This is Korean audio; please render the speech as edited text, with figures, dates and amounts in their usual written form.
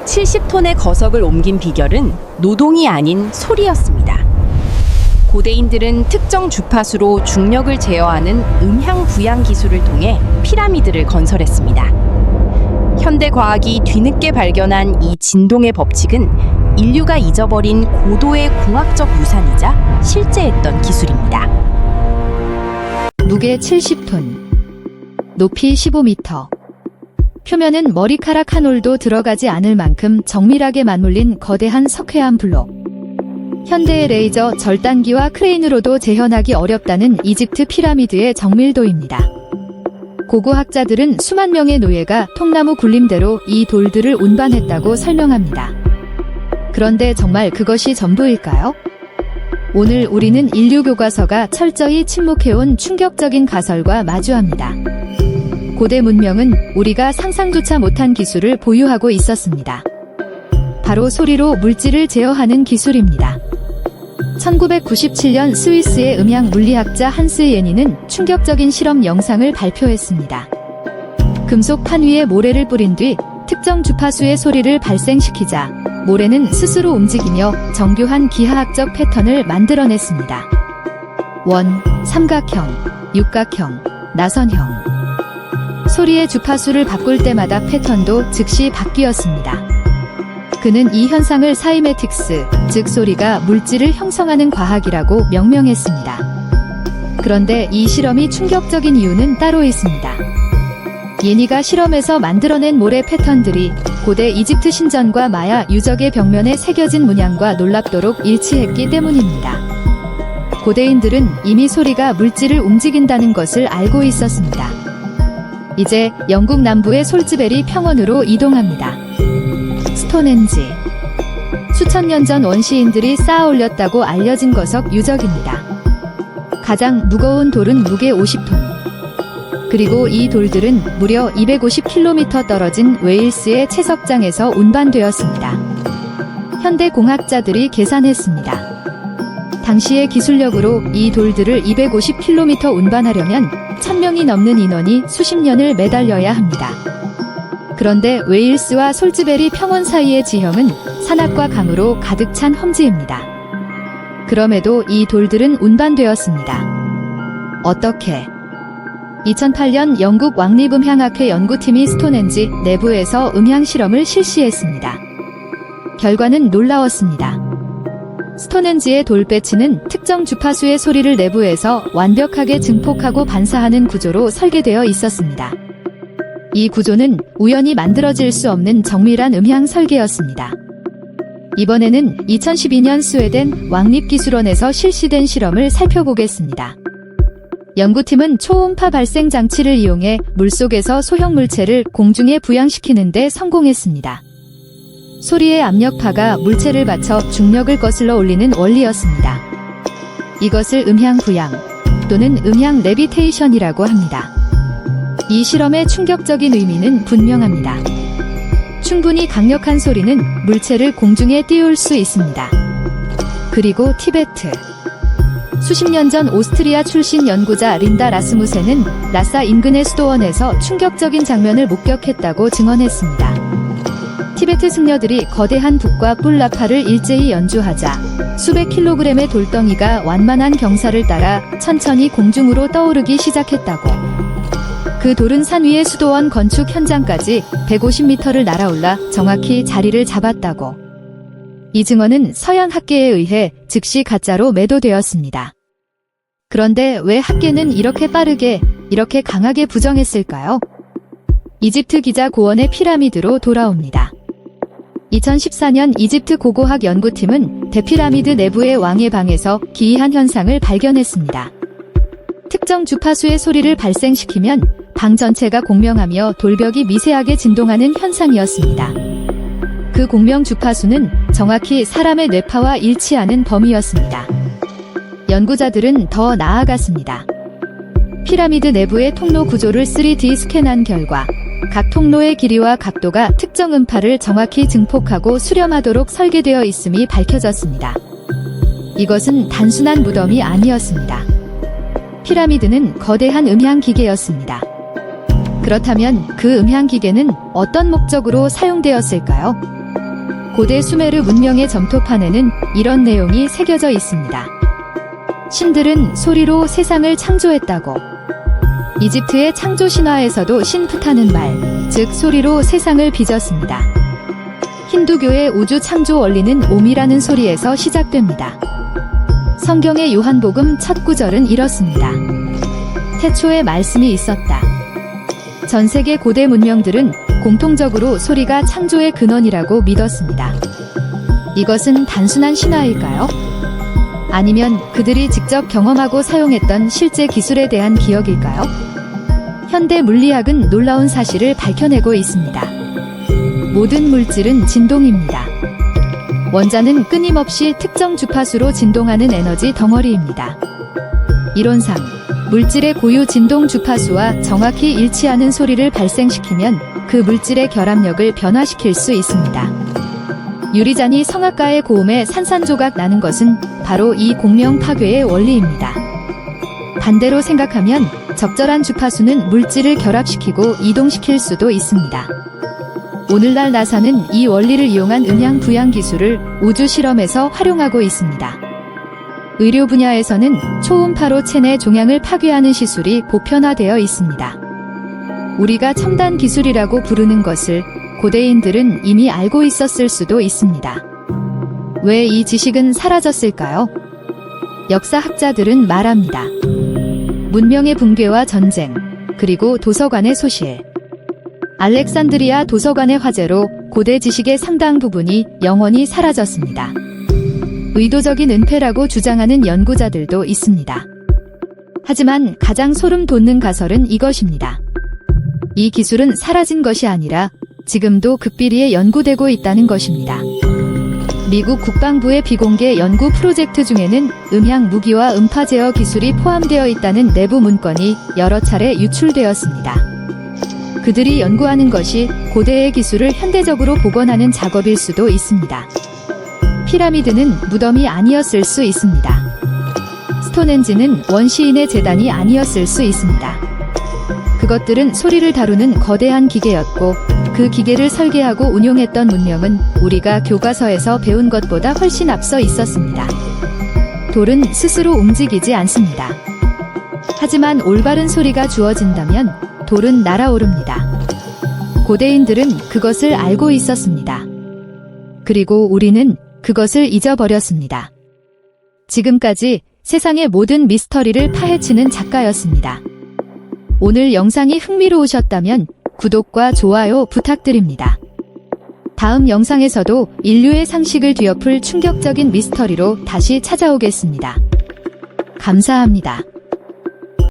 70톤의 거석을 옮긴 비결은 노동이 아닌 소리였습니다. 고대인들은 특정 주파수로 중력을 제어하는 음향 부양 기술을 통해 피라미드를 건설했습니다. 현대 과학이 뒤늦게 발견한 이 진동의 법칙은 인류가 잊어버린 고도의 공학적 유산이자 실제했던 기술입니다. 무게 70톤, 높이 15m. 표면은 머리카락 한 올도 들어가지 않을 만큼 정밀하게 맞물린 거대한 석회암 블록. 현대의 레이저, 절단기와 크레인으로도 재현하기 어렵다는 이집트 피라미드의 정밀도입니다. 고고학자들은 수만 명의 노예가 통나무 굴림대로 이 돌들을 운반했다고 설명합니다. 그런데 정말 그것이 전부일까요? 오늘 우리는 인류 교과서가 철저히 침묵해온 충격적인 가설과 마주합니다. 고대 문명은 우리가 상상조차 못한 기술을 보유하고 있었습니다. 바로 소리로 물질을 제어하는 기술입니다. 1997년 스위스의 음향 물리학자 한스 예니는 충격적인 실험 영상을 발표했습니다. 금속 판 위에 모래를 뿌린 뒤 특정 주파수의 소리를 발생시키자 모래는 스스로 움직이며 정교한 기하학적 패턴을 만들어냈습니다. 원, 삼각형, 육각형, 나선형. 소리의 주파수를 바꿀 때마다 패턴도 즉시 바뀌었습니다. 그는 이 현상을 사이매틱스, 즉 소리가 물질을 형성하는 과학이라고 명명했습니다. 그런데 이 실험이 충격적인 이유는 따로 있습니다. 예니가 실험에서 만들어낸 모래 패턴들이 고대 이집트 신전과 마야 유적의 벽면에 새겨진 문양과 놀랍도록 일치했기 때문입니다. 고대인들은 이미 소리가 물질을 움직인다는 것을 알고 있었습니다. 이제 영국 남부의 솔즈베리 평원으로 이동합니다. 스톤헨지. 수천 년 전 원시인들이 쌓아 올렸다고 알려진 거석 유적입니다. 가장 무거운 돌은 무게 50톤. 그리고 이 돌들은 무려 250km 떨어진 웨일스의 채석장에서 운반되었습니다. 현대 공학자들이 계산했습니다. 당시의 기술력으로 이 돌들을 250km 운반하려면 1000명이 넘는 인원이 수십 년을 매달려야 합니다. 그런데 웨일스와 솔즈베리 평원 사이의 지형은 산악과 강으로 가득 찬 험지입니다. 그럼에도 이 돌들은 운반되었습니다. 어떻게? 2008년 영국 왕립음향학회 연구팀이 스톤헨지 내부에서 음향 실험을 실시했습니다. 결과는 놀라웠습니다. 스톤헨지의 돌배치는 특정 주파수의 소리를 내부에서 완벽하게 증폭하고 반사하는 구조로 설계되어 있었습니다. 이 구조는 우연히 만들어질 수 없는 정밀한 음향 설계였습니다. 이번에는 2012년 스웨덴 왕립기술원에서 실시된 실험을 살펴보겠습니다. 연구팀은 초음파 발생 장치를 이용해 물속에서 소형 물체를 공중에 부양시키는 데 성공했습니다. 소리의 압력파가 물체를 받쳐 중력을 거슬러 올리는 원리였습니다. 이것을 음향 부양 또는 음향 레비테이션이라고 합니다. 이 실험의 충격적인 의미는 분명합니다. 충분히 강력한 소리는 물체를 공중에 띄울 수 있습니다. 그리고 티베트. 수십 년 전 오스트리아 출신 연구자 린다 라스무센은 라사 인근의 수도원에서 충격적인 장면을 목격했다고 증언했습니다. 티베트 승려들이 거대한 북과 뿔나파를 일제히 연주하자 수백 킬로그램의 돌덩이가 완만한 경사를 따라 천천히 공중으로 떠오르기 시작했다고. 그 돌은 산 위의 수도원 건축 현장까지 150m를 날아올라 정확히 자리를 잡았다고. 이 증언은 서양 학계에 의해 즉시 가짜로 매도되었습니다. 그런데 왜 학계는 이렇게 빠르게, 이렇게 강하게 부정했을까요? 이집트 기자 고원의 피라미드로 돌아옵니다. 2014년 이집트 고고학 연구팀은 대피라미드 내부의 왕의 방에서 기이한 현상을 발견했습니다. 특정 주파수의 소리를 발생시키면 방 전체가 공명하며 돌벽이 미세하게 진동하는 현상이었습니다. 그 공명 주파수는 정확히 사람의 뇌파와 일치하는 범위였습니다. 연구자들은 더 나아갔습니다. 피라미드 내부의 통로 구조를 3D 스캔한 결과 각 통로의 길이와 각도가 특정 음파를 정확히 증폭하고 수렴하도록 설계되어 있음이 밝혀졌습니다. 이것은 단순한 무덤이 아니었습니다. 피라미드는 거대한 음향 기계였습니다. 그렇다면 그 음향 기계는 어떤 목적으로 사용되었을까요? 고대 수메르 문명의 점토판에는 이런 내용이 새겨져 있습니다. 신들은 소리로 세상을 창조했다고. 이집트의 창조 신화에서도 신푸타는 말, 즉 소리로 세상을 빚었습니다. 힌두교의 우주 창조 원리는 옴이라는 소리에서 시작됩니다. 성경의 요한복음 첫 구절은 이렇습니다. 태초에 말씀이 있었다. 전 세계 고대 문명들은 공통적으로 소리가 창조의 근원이라고 믿었습니다. 이것은 단순한 신화일까요? 아니면 그들이 직접 경험하고 사용했던 실제 기술에 대한 기억일까요? 현대 물리학은 놀라운 사실을 밝혀내고 있습니다. 모든 물질은 진동입니다. 원자는 끊임없이 특정 주파수로 진동하는 에너지 덩어리입니다. 이론상 물질의 고유 진동 주파수와 정확히 일치하는 소리를 발생시키면 그 물질의 결합력을 변화시킬 수 있습니다. 유리잔이 성악가의 고음에 산산조각 나는 것은 바로 이 공명 파괴의 원리입니다. 반대로 생각하면 적절한 주파수는 물질을 결합시키고 이동시킬 수도 있습니다. 오늘날 나사는 이 원리를 이용한 음향 부양 기술을 우주 실험에서 활용하고 있습니다. 의료 분야에서는 초음파로 체내 종양을 파괴하는 시술이 보편화되어 있습니다. 우리가 첨단 기술이라고 부르는 것을 고대인들은 이미 알고 있었을 수도 있습니다. 왜 이 지식은 사라졌을까요? 역사학자들은 말합니다. 문명의 붕괴와 전쟁, 그리고 도서관의 소실. 알렉산드리아 도서관의 화재로 고대 지식의 상당 부분이 영원히 사라졌습니다. 의도적인 은폐라고 주장하는 연구자들도 있습니다. 하지만 가장 소름 돋는 가설은 이것입니다. 이 기술은 사라진 것이 아니라 지금도 극비리에 연구되고 있다는 것입니다. 미국 국방부의 비공개 연구 프로젝트 중에는 음향 무기와 음파 제어 기술이 포함되어 있다는 내부 문건이 여러 차례 유출되었습니다. 그들이 연구하는 것이 고대의 기술을 현대적으로 복원하는 작업일 수도 있습니다. 피라미드는 무덤이 아니었을 수 있습니다. 스톤헨지는 원시인의 재단이 아니었을 수 있습니다. 그것들은 소리를 다루는 거대한 기계였고 그 기계를 설계하고 운용했던 문명은 우리가 교과서에서 배운 것보다 훨씬 앞서 있었습니다. 돌은 스스로 움직이지 않습니다. 하지만 올바른 소리가 주어진다면 돌은 날아오릅니다. 고대인들은 그것을 알고 있었습니다. 그리고 우리는 그것을 잊어버렸습니다. 지금까지 세상의 모든 미스터리를 파헤치는 작가였습니다. 오늘 영상이 흥미로우셨다면 구독과 좋아요 부탁드립니다. 다음 영상에서도 인류의 상식을 뒤엎을 충격적인 미스터리로 다시 찾아오겠습니다. 감사합니다.